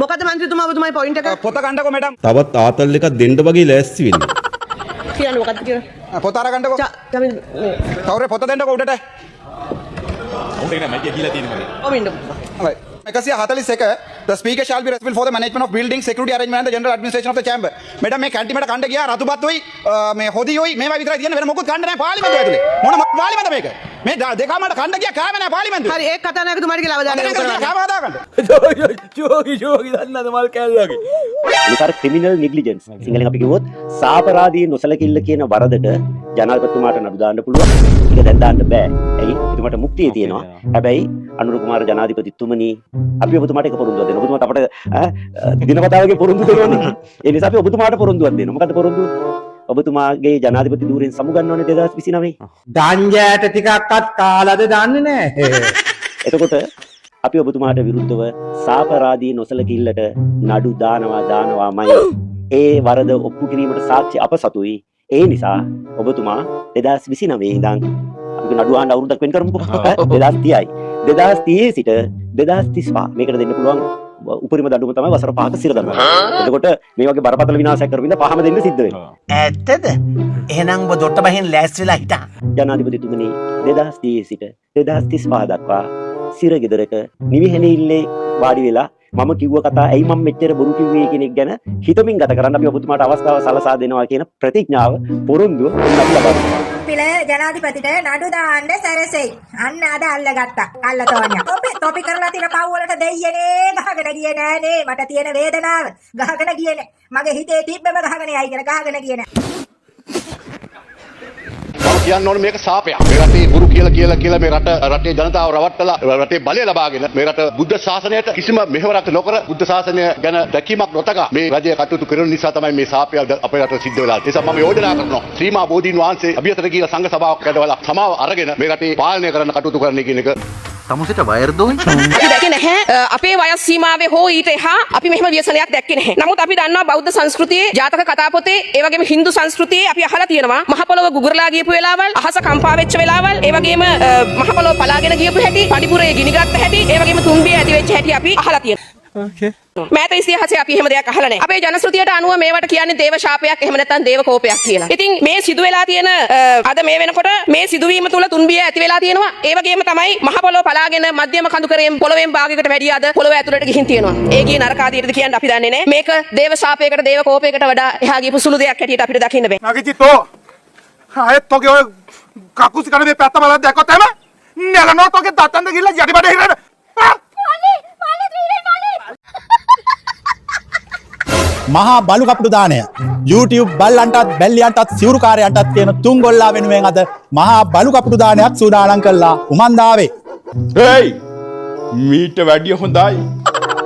මොකද මන්ත්‍රීතුමා ඔබතුමායි පොයින්ට් එක පොත ගන්නකො මැඩම්. තවත් ආතල් එකක් දෙන්න වගේ ලෑස්ති වෙන්න. කියන්න මොකද්ද කියලා. පොත අර ගන්නකො. කවුරු පොත දෙන්නකො උඩට. උඩට නෑ මම කියලා තියෙනවා. ඔබ ඉන්න. හරි. 141 the speaker shall be responsible for the management of building security arrangement and the general administration of the chamber. Madam මේ කැන්ටිමේට කණ්ඩ ගියා රතුපත්තුයි මේ හොදියෝයි මේවා විතරයි තියෙන්නේ වෙන මොකුත් කණ්ඩ නැහැ පාර්ලිමේන්තුව ඇතුලේ. මොන පාර්ලිමේන්තුවද මේක? මේ දෙකමකට කණ්ඩ ගියා කෑම නැහැ පාර්ලිමේන්තුව. හරි ඒක කතානායකතුමාට කියලා අවධානය යොමු කරන්න. කෑම හදා ගන්න. ජෝගි දන්නද මල් කැල්ලගේ. ඒකට ක්‍රිමිනල් නෙග්ලිජන්ස්. සිංහලෙන් අපි කිව්වොත් සාපරාධී නොසලකිල්ල කියන වරදට ජනාධිපතිතුමාට නඩු දාන්න පුළුවන්. ඒක දැන් දාන්න බෑ. ඇයි? එතුමාට මුක්තිය තියෙනවා. හැබැයි අනුර කුමාර ජනාධිපතිතුමනි අපි ඔබතුමාට එක පොරොන්දුවක් දෙනවා. ඔබතුමාට අපිට දිනපතාවගේ පොරොන්දු දෙනවනේ. ඒ නිසා අපි ඔබතුමාට පොරොන්දුවක් දෙනවා. මොකද්ද පොරොන්දුව? ඔබතුමාගේ ජනාධිපති ධූරයෙන් සමුගන්නවනේ 2029. දංජයට ටිකක්වත් කාලාද දන්නේ නැහැ. එතකොට අපි ඔබතුමාට විරුද්ධව සාපරාධී නොසලකිල්ලට නඩු දානවාමයි. ඒ වරද ඔප්පු කිරීමට සාක්ෂි අප සතුයි. ඒ නිසා ඔබතුමා 2029 ඉඳන් අපි නඩු අහන්න අවුරුද්දක් වෙන් කරමුකෝ. 2030යි. 2030 සිට 2035 මේකට දෙන්න පුළුවන් උපරිම දඬුවම තමයි වසර 5ක සිරදඬුවම. එතකොට මේ වගේ බරපතල විනාශයක් කරපින්ද පහම දෙන්න සිද්ධ වෙනවා. ඇත්තද? එහෙනම් ඔබ දොට්ට බහින් ලෑස්ති වෙලා හිටා. ජනාධිපතිතුමනි 2030 සිට 2035 දක්වා සිරගෙදරක නිවිහෙනෙල්ලේ වාඩි වෙලා මම කිව්ව කතා ඇයි මම මෙච්චර බොරු කිව්වේ කියන එක ගැන හිතමින් ගත කරන්න අපි ඔබතුමාට අවස්ථාව සලසා දෙනවා කියන ප්‍රතිඥාව පොරොන්දුව අපි ලබා දෙනවා. පිළ ජනාධිපතිට නඩු දාන්න සැරසෙයි. අන්න අද අල්ලගත්තා. අල්ලතෝනියා. තොපි කරලා තියෙන පව් වලට දෙයියනේ ගහගෙන ගියේ නෑනේ. මට තියෙන වේදනාව ගහගෙන ගියේ නෑ. මගේ හිතේ තිබ්බම ගහගෙන යයි කියලා ගහගෙන ගියේ නෑ. කියන්න ඕනේ මේක සාපයක්. මේ රටේ ගුරු කියලා මේ රටේ ජනතාව රවට්ටලා රටේ බලය ලබාගෙන මේ රට බුද්ධ ශාසනයට කිසිම මෙහෙවරක් නොකර බුද්ධ ශාසනය ගැන දැකීමක් නොතකා මේ රජය කටයුතු කරන නිසා තමයි මේ සාපය අපේ රටේ සිද්ධ වෙලා තියෙන්නේ. ඒ නිසා මම යෝජනා කරනවා ශ්‍රීමා බෝධීන් වහන්සේ අභියතර කියලා සංඝ සභාවක් ඇදවලා සමාව අරගෙන මේ රටේ පාලනය කරන්න කටයුතු කරන්න කියන එක තමුසෙට වයර්දෝයි අපි දැක්කේ නැහැ අපේ වයස් සීමාවේ හෝ ඊට එහා අපි මෙහෙම ව්‍යසනයක් දැක්කේ නැහැ. නමුත් අපි දන්නවා බෞද්ධ සංස්කෘතියේ ජාතක කතා පොතේ ඒ වගේම හින්දු සංස්කෘතියේ අපි අහලා තියෙනවා මහ පොළොව ගුගුරලා ගියපු වෙලාවල් අහස කම්පා වෙච්ච වෙලාවල් ඒ වගේම මහ පොළොව පලාගෙන ගියපු හැටි පඩිපුරේ ගිනිගත්ත හැටි ඒ වගේම තුම්බිය ඇති වෙච්ච හැටි අපි අහලා තියෙනවා. මෑත ඉතිහාසයේ අපි එහෙම දෙයක් අහලා නැහැ. අපේ ජනශ්‍රුතියට අනුව මේවට කියන්නේ දේව ශාපයක් එහෙම නැත්නම් දේව කෝපයක් කියලා. ඉතින් මේ සිදු වෙලා තියෙන අද මේ වෙනකොට මේ සිදුවීම තුල තුන්බිය ඇති වෙලා තියෙනවා. ඒ වගේම තමයි මහ පොළොව පලාගෙන මධ්‍යම කඳු කරේම් පොළොවෙන් භාගයකට වැඩි අද පොළොව ඇතුළට ගිහින් තියෙනවා. ඒ ගියේ නරක ආදීටද කියන්නේ අපි දන්නේ නැහැ. මේක දේව ශාපයකට දේව කෝපයකට වඩා එහා ගියපු සුළු දෙයක් හැටියට අපිට දකින්න බෑ. නගිචිතෝ ආයෙත් ඔගේ ඔය කකුසි කන මේ පැත්ත බලලා දැක්කොත් එම නෙලනොත් ඔගේ දතන්ද ගිහලා යටිබඩ හිරන. මහා බලු කපුටු දාණය YouTube බල්ලන්ටත් බැල්ලියන්ටත් සිවුරුකාරයන්ටත් කියන තුන් ගොල්ලා වෙනුවෙන් අද මහා බලු කපුටු දානයක් සූදානම් කළා උමන්දාවේ. හේයි මීට වැඩිය හොඳයි.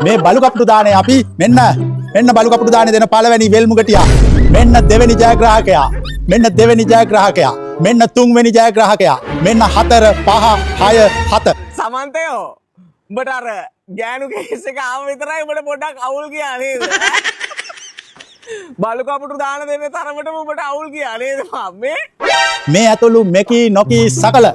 මේ බලු කපුටු දාණය අපි මෙන්න බලු කපුටු දාණය දෙන පළවෙනි වෙල්මුගටියා. මෙන්න දෙවෙනි ජයග්‍රාහකයා. මෙන්න දෙවෙනි ජයග්‍රාහකයා. මෙන්න තුන්වෙනි ජයග්‍රාහකයා. මෙන්න 4 5 6 7. සමන්තයෝ උඹට අර ගෑනු කේස් එක ආව විතරයි උඹට පොඩ්ඩක් අවුල් ගියා නේද? බලු කපුටු දාන දෙන්න තරමටම උඹට අවුල් ගියා නේද මේ? මේ ඇතුළු මෙකී නොකී සකල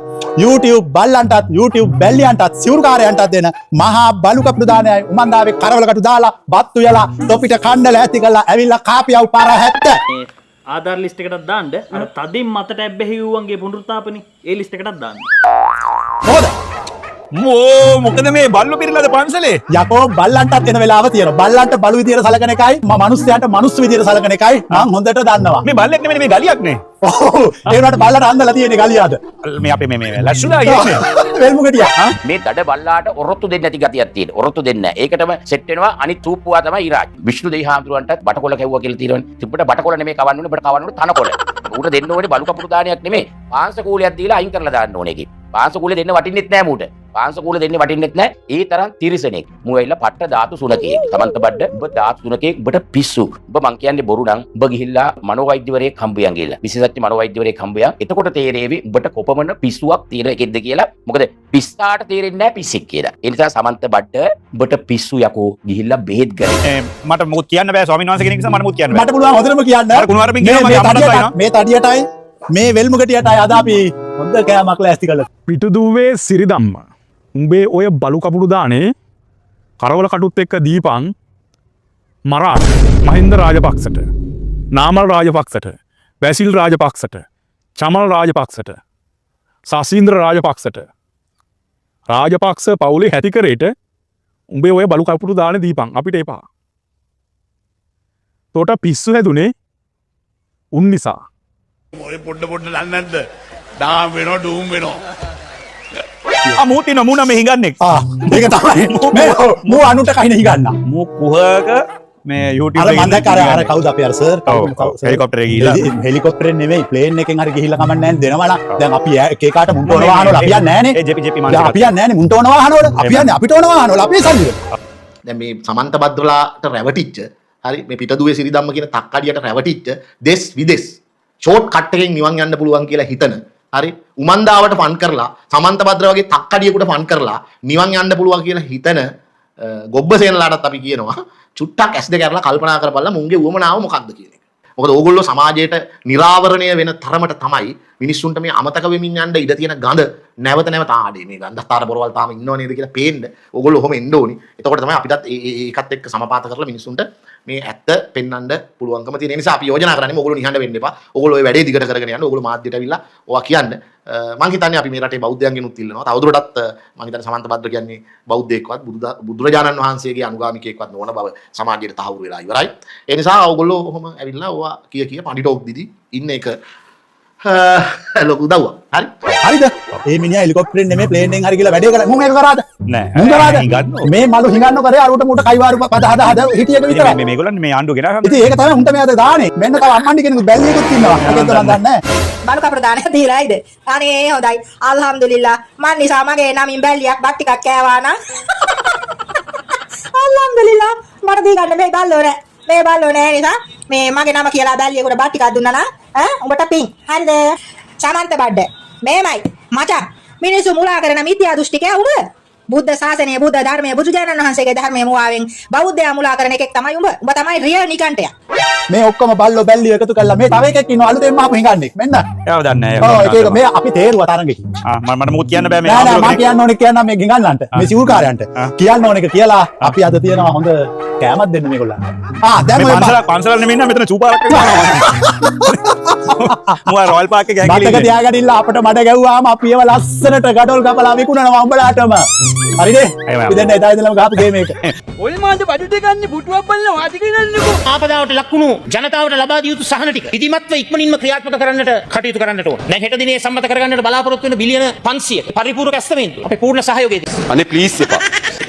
YouTube බල්ලන්ටත් YouTube බැල්ලියන්ටත් සිවුරුකාරයන්ටත් දෙන මහා බලු කපුටු දානයයි උමන්දාවේ කරවලකට දාලා බත්තු යලා තොපිට කණ්ඩල ඇති කරලා ඇවිල්ලා කාපියව පාර 70. ආධාර ලිස්ට් එකටත් දාන්න අර තදින් මතට ඇබ්බැහි වූවන්ගේ පුනරුත්ථාපනි ඒ ලිස්ට් එකටත් දාන්න. මොකද? මොකද මේ බල්ලු පිරලාද පන්සලේ? යකෝ බල්ලන්ටත් එන වෙලාව තියෙනවා. බල්ලන්ට බලු විදියට සලකන එකයි මනුස්සයන්ට මනුස්ස විදියට සලකන එකයි මම හොඳට දන්නවා. මේ බල්ලෙක් නෙමෙයි මේ ගලියක් නේ. ඔව් ඒ වුණාට බල්ලට අන්දලා තියෙන්නේ ගලියාද? මේ අපේ මේ ලැස්සුලා යන්නේ. වෙල්මුගටියා. මේ දඩ බල්ලාට ඔරොත්තු දෙන්න නැති ගතියක් තියෙන. ඔරොත්තු දෙන්න. ඒකටම සෙට් වෙනවා අනිත් තූප්පුවා තමයි ඉරාජ්. විෂ්ණු දෙවි හාමුදුරුවන්ටත් බටකොළ කැවුවා කියලා තියෙනවනේ. තිබ්බට බටකොළ නෙමෙයි කවන්න ඕනේ. ඔබට කවන්න ඕනේ තනකොළ. ඌට දෙන්න ඕනේ බලු කපුටු දානයක් නෙමෙයි. පාංශ කූලයක් දීලා අයින් කරලා දාන්න ඕනේ ඒකේ. පාංශ කූලෙ දෙන්න වටින්නෙත් නෑ මූට. පාංශ කූලෙ දෙන්න වටින්නෙත් නෑ. ඒ තරම් තිරිසනෙක්. මූ ඇවිල්ලා පට්ට ධාතු සුනකේ. සමන්ත බඩ ඔබ ධාතු සුනකේ ඔබට පිස්සු. ඔබ මං කියන්නේ බොරු නම් ඔබ ගිහිල්ලා මනෝවෛද්‍යවරයෙක් හම්බුයන් ගිහිල්ලා. විශේෂඥ මනෝවෛද්‍යවරයෙක් හම්බුයන්. එතකොට තේරෙවි ඔබට කොපමණ පිස්සුවක් තියෙන එකෙක්ද කියලා. මොකද පිස්සාට තේරෙන්නේ නෑ පිස්සෙක් කියලා. ඒ නිසා සමන්ත බඩ ඔබට පිස්සු යකෝ ගිහිල්ලා බෙහෙත් ගන්න. මට මොකුත් කියන්න බෑ ස්වාමීන් වහන්සේ කෙනෙක් නිසා මට මොකුත් කියන්න බෑ. මට පුළුවන් හොඳටම කියන්න. මේ තඩියටයි මේ වෙල්මුගටියටයි අද අපි හොඳ කෑමක් ලෑස්ති කළා. පිටුදුවේ සිරිදම්ම උඹේ ඔය බලු කපුටු දානේ කරවල කටුත් එක්ක දීපන් මරා මහින්ද රාජපක්ෂට, නාමල් රාජපක්ෂට, වැසිල් රාජපක්ෂට, චමල් රාජපක්ෂට, සසීන්ද්‍ර රාජපක්ෂට, රාජපක්ෂ පවුලේ හැතිකරේට උඹේ ඔය බලු කපුටු දාන දීපන් අපිට එපා. තෝට පිස්සු හැදුනේ උන් නිසා. පොඩ්ඩ දන්නේ නැද්ද? ඩාම් වෙනවා ඩූම් වෙනවා. මූතින මුණ මේ හිඟන්නෙක්. ඒක තමයි. මූ අනුට කහින හිඟන්න. මූ කුහක මේ YouTube අර මන්ද කර අර කවුද අපි අර සර් හෙලිකොප්ටර් එකේ ගිහලා හෙලිකොප්ටරෙන් නෙමෙයි ප්ලේන් එකෙන් හරි ගිහිල්ලා කමක් නැහැ දෙනවනම් දැන් අපි එක එකාට මුන්ට ඕන වාහන වල අපි යන්නේ නැහනේ. ඒ ජෙපි අපි යන්නේ නැහනේ මුන්ට ඕන වාහන වල. අපි යන්නේ අපිට ඕන වාහන වල අපි සල්ලි. දැන් මේ සමන්ත බද්දලාට රැවටිච්ච හරි මේ පිටදුවේ සිරිදම්ම කියන තක්කඩියට රැවටිච්ච දෙස් විදෙස් ෂෝට් කට් එකෙන් නිවන් යන්න පුළුවන් කියලා හිතන හරි උමන්දාවට ෆන් කරලා සමන්ත බද්දලා වගේ තක්කඩියකට ෆන් කරලා නිවන් යන්න පුළුවන් කියලා හිතන ගොබ්බසේනලාටත් අපි කියනවා චුට්ටක් ඇස් දෙක අරලා කල්පනා කරපළා මුන්ගේ උවමනාව මොකක්ද කියන එක. මොකද ඕගොල්ලෝ සමාජයට නිරාවරණය වෙන තරමට තමයි මිනිස්සුන්ට මේ අමතක වෙමින් යන්න ඉඩ තියෙන ගඳ නැවත නැවත ආඩේ මේ ගන්ධස්තර බොරවල් තාම ඉන්නව නේද කියලා පේන්න ඕගොල්ලෝ ඔහොම එන්න ඕනි. එතකොට තමයි අපිටත් ඒකත් එක්ක සමපාත කරලා මිනිස්සුන්ට මේ ඇත්ත පෙන්වන්න පුළුවන්කම තියෙන නිසා අපි යෝජනා කරන්නේ ඕගොල්ලෝ නිහඬ වෙන්න එපා. ඕගොල්ලෝ ඔය වැඩේ දිගට කරගෙන යන්න. ඕගොල්ලෝ මාධ්‍යට ඇවිල්ලා ඔවා කියන්න. මම හිතන්නේ අපි මේ රටේ බෞද්ධයන්ගෙනුත් ඉල්ලනවා. තවදුරටත් මම හිතන්නේ සමන්ත බද්ද කියන්නේ බෞද්ධයෙක්වත් බුදුරජාණන් වහන්සේගේ අනුගාමිකයෙක්වත් නොවන බව සමාජයට තහවුරු වෙලා ඉවරයි. ඒ නිසා ඕගොල්ලෝ ඔහොම ඇවිල්ලා ඔවා කිය පඬි ටෝක් දීදි ඉන්න එක ලොකු දව්වක්. හරි. හරිද? ඒ මිනිහා හෙලිකොප්ටරෙන් නෙමෙයි ප්ලේන් එකෙන් හරි ගිහලා වැඩේ කරා. මුන් ඒක කරාද? නෑ. මුන් කරාද? මේ මලු හිඟන්න කරේ අරුට මුට කයිවාරු පද හද හිටියක විතරයි. මේගොල්ලන් මේ ආණ්ඩුව ගෙනා ඉතින් ඒක තමයි උන්ට මේ අද දාන්නේ. මෙන්න තව අම්මන්ඩි කෙනෙකුත් බැල්ලියකුත් ඉන්නවා. ඒකෙන් තමයි දන්නේ. බලු කපුට දාන දීලායිද? අනේ හොඳයි. අල්හම්දුලිල්ලා. මන් නිසා මගේ නමින් බැල්ලියක් බත් ටිකක් කෑවා නම්. අල්හම්දුලිල්ලා. මට දී ගන්න මේ බල්ලෝ නෑ. මේ බල්ලෝ නෑ නිසා මේ මගේ නම කියලා බැල්ලියෙකුට බත් ටිකක් දුන්නා නම් උඹට පිං. හරිද? සමන්ත බඩ. මේමයි. මචං මිනිස්සු මුලා කරන මිත්‍යා දෘෂ්ටිකයා උඹ. බුද්ධ ශාසනය බුද්ධ ධර්මය බුදුජානන් වහන්සේගේ ධර්මයේ මුවාවෙන් බෞද්ධයා මුලා කරන එකෙක් තමයි උඹ. උඹ තමයි රියල් නිකන්ටයා. මේ ඔක්කොම බල්ලෝ බැල්ලිය එකතු කරලා මේ තව එකෙක් ඉන්නවා අලුතෙන් ආපු හිඟන්නේ. මෙන්න. ඒව දන්නේ ඔව් ඒක මේ අපි තේරුවා තරංගෙකින්. මට මොකද කියන්න බෑ මේ නෑ නෑ මම කියන්න ඕනේ කියන්න මේ ගිඟන්නන්ට මේ සිවුල්කාරයන්ට කියන්න ඕනේ කියලා අපි අද තියනවා හොඳ කෑමක් දෙන්න මේගොල්ලන්ට. දැන් ඔය පන්සල නෙමෙයි නේද මෙතන චූපාරක් කරනවා. මුවා රොයල් පාක් එකේ ගෑගිලි. බතක තියාගෙන අපිට මඩ ගැව්වාම අපි ඒව ලස්සනට ගඩොල් කපලා විකුණනවා උඹලාටම. හරිද? අපි දැන් එදා ඉඳලම ගහපු ගේම් එක. ඔය මාද බඩට ගන්න පුටුවක් බලන වාදි කියන්නකෝ. ආපදාවට ලක්ුණු ජනතාවට ලබා දිය යුතු සහන ටික ඉදිමත්ව ඉක්මනින්ම ක්‍රියාත්මක කරන්නට කටයුතු කරන්නට ඕන. දැන් හෙට දිනේ සම්මත කරගන්නට බලාපොරොත්තු වෙන බිලියන 500 පරිපූර්ණ ඇස්තමේන්තුව අපේ පූර්ණ සහයෝගය දෙන්න. අනේ ප්ලීස් එපා.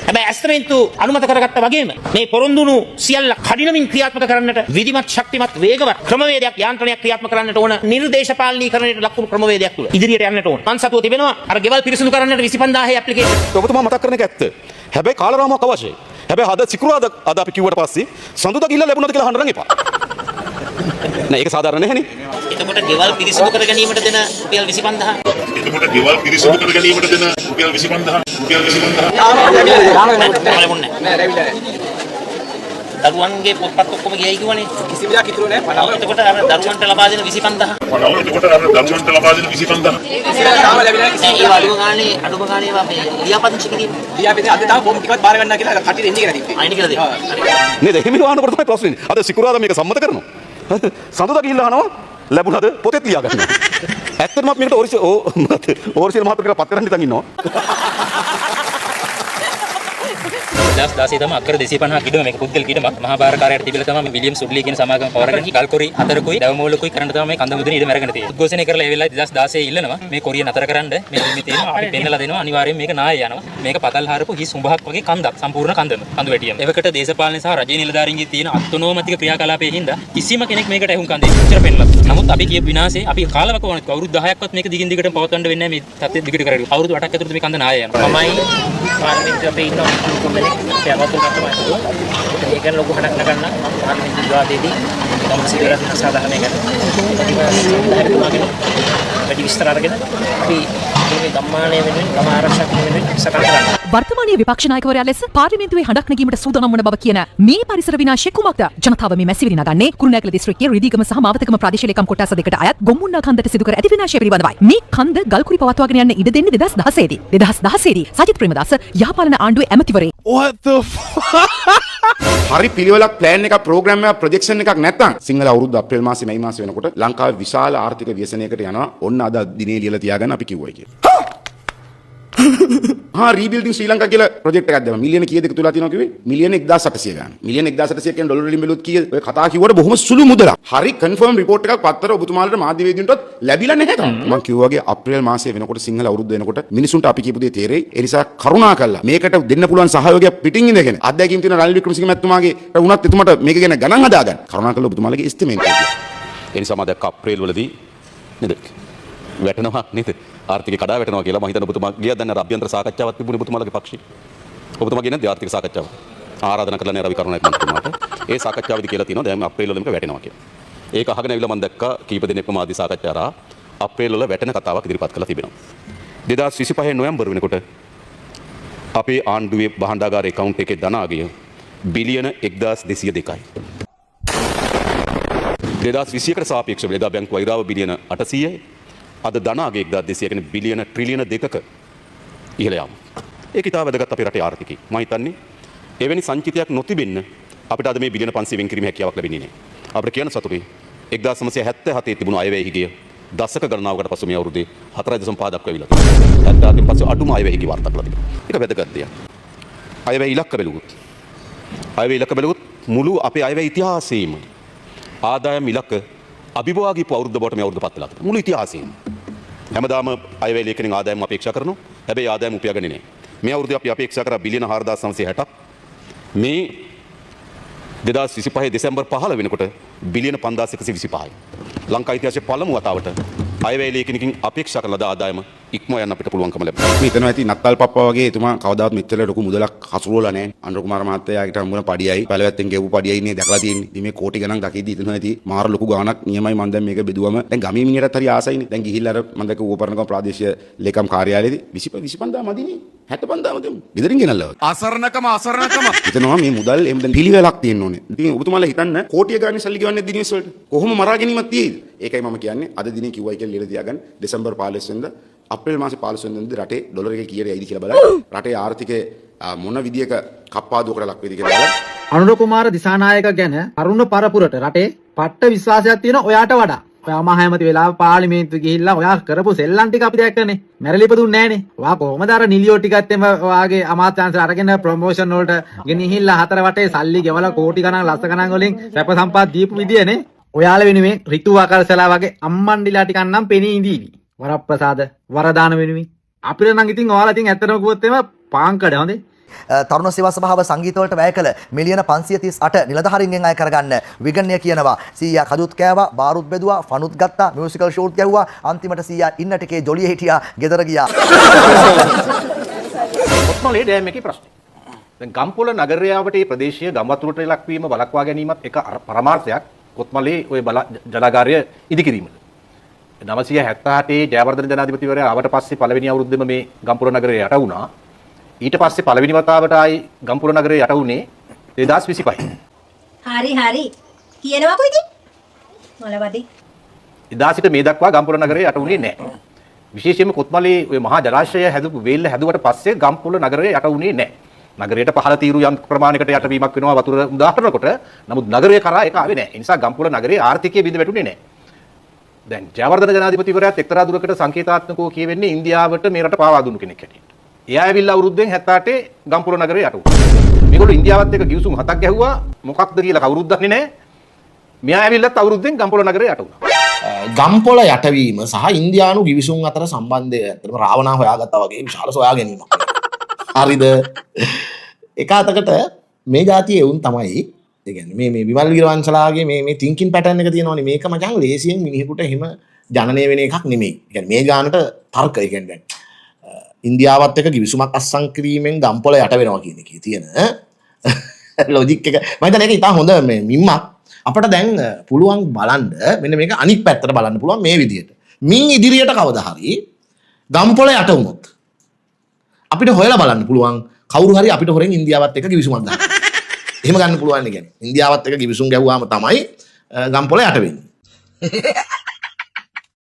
හැබැයි ඇස්තමේන්තුව අනුමත කරගත්තා වගේම මේ පොරොන්දුණු සියල්ල කඩිනමින් ක්‍රියාත්මක කරන්නට විධිමත් ශක්තිමත් වේගවත් ක්‍රමවේදයක් යාන්ත්‍රණයක් ක්‍රියාත්මක කරන්නට ඕන නිර්දේශපාලනීකරණයට ලක්ුණු ක්‍රමවේදයක් තුල ඉදිරියට යන්නට ඕන. මං සතුව තිබෙනවා අර ගෙවල් පිරිසිදු කරන්නට 25000 ඇප්ලිකේෂන්. ඔබතුමා මතක් කරන එක ඇත්ත. හැබැයි කාලරාමයක් අවශ්‍යයි. හැබැයි අද සිකුරාදා අද අපි කිව්වට පස්සේ සඳුදා ගිහිල්ලා ලැබුණාද කියලා අහන්න නම් එපා. නෑ ඒක සාධාරණ නැහැනේ. එතකොට ගෙවල් පිරිසිදු කර ගැනීමට දෙන රුපියල් 25000. එතකොට ගෙවල් පිරිසිදු කර ගැනීමට දෙන රුපියල් 25000 රුපියල් 25000 දරුවන්ගේ පොත්පත් ඔක්කොම ගියයි කිව්වනේ. කිසිම දෙයක් ඉතුරු නැහැ. එතකොට අර දරුවන්ට ලබා දෙන 25000. එතකොට අර දරුවන්ට ලබා දෙන 25000. ඒ අඩුම ගානේ මේ ලියාපදිංචි කිරීම. ලියාපදිංචි අද තාම ෆෝම් ටිකවත් බාර ගන්නවා කියලා කටියට එන්නේ කියලා තිබ්බේ. අයින් කියලා දෙන්න. නේද? එහෙම වහනකොට තමයි ප්‍රශ්නේ. අද සිකුරාදා මේක සම්මත කරනවා. සඳුදා ගිහිල්ලා අහනවා ලැබුණාද පොතේ ලියා ගන්නවා. ඇත්තටම අපි මේකට ඕරිසිනල් මහත්මයා කියලා පත් කරන්න හිතන් ඉන්නවා. 2016 තමයි අක්කර 250ක් ඉදම මේක පුද්ගල කීටමක් මහා බාරකාරයට තිබිලා තමයි විලියම් සුඩ්ලි කියන සමාගම පවරගෙන කල්කොරි අතරකුයි දවමෝලකුයි කරන්න තමයි මේ කන්ද මුදනේ ඉදම අරගෙන තියෙන්නේ. උද්ඝෝෂණය කරලා ඒ වෙලාවේ 2016 ඉල්ලනවා මේ කොරිය නතර කරන්න මේ දෙමි තියෙනවා අපි පෙන්නලා දෙනවා අනිවාර්යයෙන් මේක නාය යනවා. මේක පතල් හරපු හිස් උඹහක් වගේ කන්දක් සම්පූර්ණ කන්දම කඳු වැටියම. එවකට දේශපාලන සහ රජයේ නිලධාරීන්ගේ තියෙන අත්නෝමතික ක්‍රියාකලාපයේ හින්දා කිසිම කෙනෙක් මේකට ඇහුම් කන් දෙන්නේ ඉච්චර පෙන්නලා. නමුත් අපි කියපු විනාශේ අපි කාලවක වුණත් අවුරුදු 10ක්වත් මේක දිගින් දිගටම පවත්වන්න වෙන්නේ නැහැ මේ තත්ත්වෙ දිගට කරගෙන. අවුරුදු 8ක් ඇතුළත මේ කන්ද නාය යනවා. මමයි පාර්ලිමේන්තුවේ අපේ ඉන්න කොම්බලෙක් ඒක ලොකු හඩක් නගන්න පාර්ලිමේන්තු විවාදයේදී ගම සිදුවලා තියෙන සාධාරණයක් වැඩි විස්තර අරගෙන අපි මේ ගම්මානයේ වෙනුවෙන් ගම ආරක්ෂක වෙනුවෙන් සටන් කරනවා. වර්තමානයේ විපක්ෂ නායකවරයා ලෙස පාර්ලිමේන්තුවේ හඬක් නැගීමට සූදානම් වන බව කියන මේ පරිසර විනාශය කුමක්ද? ජනතාව මේ මැසිවිලි නගන්නේ කුරුණෑගල දිස්ත්‍රික්කයේ රිදීගම සහ මාවතකම ප්‍රදේශ ලේකම් කොටස් දෙකට අයත් ගොමුන්නා කන්දට සිදු කර ඇති විනාශය පිළිබඳවයි. මේ කන්ද ගල්කුරි පවත්වාගෙන යන්න ඉඩ දෙන්නේ 2016 දී. 2016 දී සජිත් ප්‍රේමදාස යහපාලන ආණ්ඩුවේ ඇමතිවරයෙක්. What the fuck? හරි පිළිවෙලක් ප්ලෑන් එකක් ප්‍රෝග්‍රෑම් එකක් ප්‍රොජෙක්ෂන් එකක් නැත්නම් සිංහල අවුරුදු අප්‍රේල් මාසේ මැයි මාසේ වෙනකොට ලංකාවේ විශාල ආර්ථික ව්‍යසනයකට යනවා. ඔන්න අද දිනේ ලියලා තියාගන්න අපි කිව්වයි කියලා. රීබිල්ඩින් ශ්‍රී ලංකා කියලා ප්‍රොජෙක්ට් එකක් දැම්මා. මිලියන කීයද තුලා තියෙනවා කිව්වේ? මිලියන 1800 ගන්න. මිලියන 1800 කියන ඩොලර් වලින් බැලුවොත් කීයද? ඔය කතා කිව්වට බොහොම සුළු මුදලක්. හරි කන්ෆර්ම් රිපෝට් එකක් පත්තර ඔබතුමාලට මාධ්‍යවේදීන්ටත් ලැබිලා නැහැ තාම. මම කිව්වා වගේ අප්‍රේල් මාසයේ වෙනකොට සිංහල අවුරුද්ද වෙනකොට මිනිසුන්ට අපි කියපු දේ තේරෙයි. ඒ නිසා කරුණා කරලා මේකට දෙන්න පුළුවන් සහයෝගයක් පිටින් ඉඳගෙන අත්දැකීම් තියෙන රනිල් වික්‍රමසිංහ මැතිතුමාගේ වුණත් එතුමාට මේක ගැන ගණන් හදාගන්න. කරුණා කරලා ඔබතුමාලගේ එස්ටිමේට් එක. ඒ නිසා මම දැක්ක අප්‍රේල් වලදී නේද? වැටෙනවා නේද? ආර්ථිකය කඩා වැටෙනවා කියලා මම හිතන ඔබතුමා ගියා දැන් අර අභ්‍යන්තර සාකච්ඡාවක් තිබුණේ ඔබතුමාලගේ පක්ෂේ. ඔබතුමා කියන්නේ නැද්ද ආර්ථික සාකච්ඡාව? ආරාධනා කළා නේ රවි කරුණානායක මන්ත්‍රීතුමාට. ඒ සාකච්ඡාවේදී කියලා තියෙනවා දැන් අප්‍රේල් වල මේක වැටෙනවා කියලා. ඒක අහගෙන ඇවිල්ලා මම දැක්කා කීප දිනක්ම මාධ්‍ය සාකච්ඡා කරා අප්‍රේල් වල වැටෙන කතාවක් ඉදිරිපත් කළා තිබෙනවා. 2025 නොවැම්බර් වෙනකොට අපේ ආණ්ඩුවේ භාණ්ඩාගාර account එකේ ධනාගය බිලියන 1202යි. 2021කට සාපේක්ෂව එදා බැංකු වෛරාව බිලියන 800යි. අද ධනාගය 1200 කියන්නේ බිලියන ට්‍රිලියන 2ක ඉහළ යාම. ඒක ඉතාල වැදගත් අපේ රටේ ආර්ථිකේ. මම හිතන්නේ එවැනි සංචිතයක් නොතිබෙන්න අපිට අද මේ බිලියන 500 වෙන් කිරීමේ හැකියාවක් ලැබෙන්නේ නැහැ. අපිට කියන්න සතුටුයි 1977 තිබුණු අයවැය හිගිය දශක ගණනාවකට පසු මේ අවුරුද්දේ 4.5 දක්වා ඇවිල්ලා තියෙනවා. 70න් පස්සේ අඩුම අයවැය හිගිය වාර්තා කරලා තියෙනවා. ඒක වැදගත් දෙයක්. අයවැය ඉලක්ක බැලුවොත් මුළු අපේ අයවැය ඉතිහාසයේම ආදායම් ඉලක්ක අභිභවාගීපු අවුරුද්ද බවට මේ අවුරුද්ද පත් වෙලා තියෙනවා. මුළු ඉතිහාසයේම. හැමදාම අයවැය ලේඛනෙන් ආදායම් අපේක්ෂා කරනවා. හැබැයි ආදායම් උපයාගන්නේ නැහැ. මේ අවුරුද්දේ අපි අපේක්ෂා කරා බිලියන 4960ක්. මේ 2025 දෙසැම්බර් 15 වෙනකොට බිලියන 5125යි. ලංකා ඉතිහාසයේ පළමු වතාවට අයවැය ලේඛනකින් අපේක්ෂා කරන ආදායම ඉක්ම යන්න අපිට පුළුවන්කම ලැබෙනවා. මේ හිතනවා ඇති නත්තල් පප්පා වගේ එතුමා කවදාවත් මෙච්චර ලොකු මුදලක් හසුරුවලා නැහැ. අනුර කුමාර මහත්තයාට හම්බුන පඩියයි පළවැත්තෙන් ගෙවපු පඩියයි නේ දැකලා තියෙන්නේ. ඉතින් මේ කෝටි ගණන් දකිද්දි හිතනවා ඇති මාර ලොකු ගාණක් නියමයි මම දැන් මේක බෙදුවම දැන් ගමේ මිනිහටත් හරි ආසයිනේ. දැන් ගිහිල්ලා අර මම දැක්ක ඌපරණකම ප්‍රාදේශීය ලේකම් කාර්යාලයේදී 25000 මදිනේ. 75000 දෙමු. ගෙදරින් ගෙනල්ලා. අසරණකම හිතනවා මේ මුදල් එහෙම දැන් පිළිවෙලක් තියෙන්න ඕනේ. ඉතින් ඔබතුමාලා හිතන්න කෝටිය ගානේ සල්ලි ගෙවන්නේ දිනෙස් වලට. කොහොම මරා ගැනීමක් තියෙයිද? ඒකයි මම කියන්නේ අද දිනේ කිව්වයි කියලා ලියලා තියාගන්න. දෙසැම්බර් 15 වෙනිදා අප්‍රේල් මාසේ 15 වෙනිදා රටේ ඩොලර් එක කීයට යයිද කියලා බලන්න. රටේ ආර්ථිකය මොන විදියක කප්පාදුවකට ලක් වෙයිද කියලා බලන්න. අනුර කුමාර දිසානායක ගැන අරුණ පරපුරට රටේ පට්ට විශ්වාසයක් තියෙන ඔයාට වඩා. ඔයා මහ ඇමති වෙලාව පාර්ලිමේන්තුවේ ගිහිල්ලා ඔයා කරපු සෙල්ලම් ටික අපි දැක්කනේ. මැරලි ඉපදුන්නේ නැහනේ. ඔයා කොහොමද අර නිලියෝ ටිකත් එම ඔයාගේ අමාත්‍යාංශ අරගෙන ප්‍රොමෝෂන් වලට ගෙනහිල්ලා හතර වටේ සල්ලි ගෙවලා කෝටි ගණන් ලස්ස ගණන් වලින් සැප සම්පත් දීපු විදියනේ. ඔයාලා වෙනුවෙන් ඍතු ආකර්ෂලා වගේ අම්මන්ඩිලා ටිකක් නම් පෙනී ඉඳීවි. වරප්‍රසාද වරදාන වෙනුවෙන්. අපිට නම් ඉතින් ඔයාලා ඉතින් ඇත්තටම කිව්වොත් එම පාංකඩ හොඳේ. තරුණ සේවා සභාව සංගීතවලට වැය කළ මිලියන 538 නිලධාරීන්ගෙන් අය කරගන්න විගණනය කියනවා. සීයා කදුත් කෑවා, බාරුත් බෙදුවා, ෆනුත් ගත්තා, මියුසිකල් ෂෝට් ගැහුවා. අන්තිමට සීයා ඉන්න ටිකේ ජොලිය හිටියා, ගෙදර ගියා. කොත්මලේ ඩෑම් එකේ ප්‍රශ්නේ. දැන් ගම්පොළ නගරයාවට මේ ප්‍රදේශීය ගම්වතුරට ලක්වීම බලක්වා ගැනීමත් එක පරමාර්ථයක් කොත්මලේ ওই ජලාගාරය ඉදිකිරීමට. 978 ජයවර්ධන ජනාධිපතිවරයා ආවට පස්සේ පළවෙනි අවුරුද්දෙම මේ ගම්පොළ නගරය යට වුණා. ඊට පස්සේ පළවෙනි වතාවට ආයි ගම්පොළ නගරය යට වුණේ 2025. හරි. කියනවාකෝ ඉතින්. මොලවදී. එදා සිට මේ දක්වා ගම්පොළ නගරය යට වුණේ නැහැ. විශේෂයෙන්ම කොත්මලේ ওই මහා ජලාශය හැදපු වේල්ල හැදුවට පස්සේ ගම්පොළ නගරය යට වුණේ නැහැ. නගරයට පහළ තීරු යම් ප්‍රමාණයකට යටවීමක් වෙනවා වතුර උදාහරණකොට. නමුත් නගරය කරා ඒක ආවේ නැහැ. ඒ නිසා ගම්පොළ නගරයේ ආර්ථිකය බිඳ වැටුනේ නැහැ. දැන් ජයවර්ධන ජනාධිපතිවරයාත් එක්තරා දුරකට සංකේතාත්මකව කියවෙන්නේ ඉන්දියාවට මේ රට පාවා දුන්නු කෙනෙක් හැටියට. එයා ඇවිල්ලා අවුරුද්දෙන් 78 ගම්පොළ නගරේ යට වුණා. මේගොල්ලෝ ඉන්දියාවත් එක්ක ගිවිසුම් 7ක් ගැහුවා. මොකක්ද කියලා කවුරුත් දන්නේ නැහැ. මෙයා ඇවිල්ලත් අවුරුද්දෙන් ගම්පොළ නගරේ යට වුණා. ගම්පොළ යටවීම සහ ඉන්දියානු ගිවිසුම් අතර සම්බන්ධය ඇත්තටම රාවණා හොයාගත්තා වගේ විශාල සොයා ගැනීමක්. හරිද? එක අතකට මේ જાතියේ උන් තමයි ඒ කියන්නේ මේ විමල් වීරවංශලාගේ මේ තින්කින් පැටර්න් එක තියෙනවනේ මේක මචං ලේසියෙන් මිනිහෙකුට එහෙම ජනනය වෙන එකක් නෙමෙයි. ඒ කියන්නේ මේ ගානට තර්ක ඒ කියන්නේ ඉන්දියාවත් එක්ක ගිවිසුමක් අත්සන් කිරීමෙන් ගම්පොළ යට වෙනවා කියන එකේ තියෙන ලොජික් එක මම හිතන්නේ ඒක ඉතාල හොඳ මේ මිම්මක්. අපිට දැන් පුළුවන් බලන්න මෙන්න මේක අනිත් පැත්තට බලන්න පුළුවන් මේ විදිහට. මින් ඉදිරියට කවදා හරි ගම්පොළ යට වුණොත් අපිට හොයලා බලන්න පුළුවන් කවුරු හරි අපිට හොරෙන් ඉන්දියාවත් එක්ක ගිවිසුමක් දාන්න. එහෙම ගන්න පුළුවන් නේ කියන්නේ. ඉන්දියාවත් එක්ක ගිවිසුම් ගැහුවාම තමයි ගම්පොළ යට වෙන්නේ.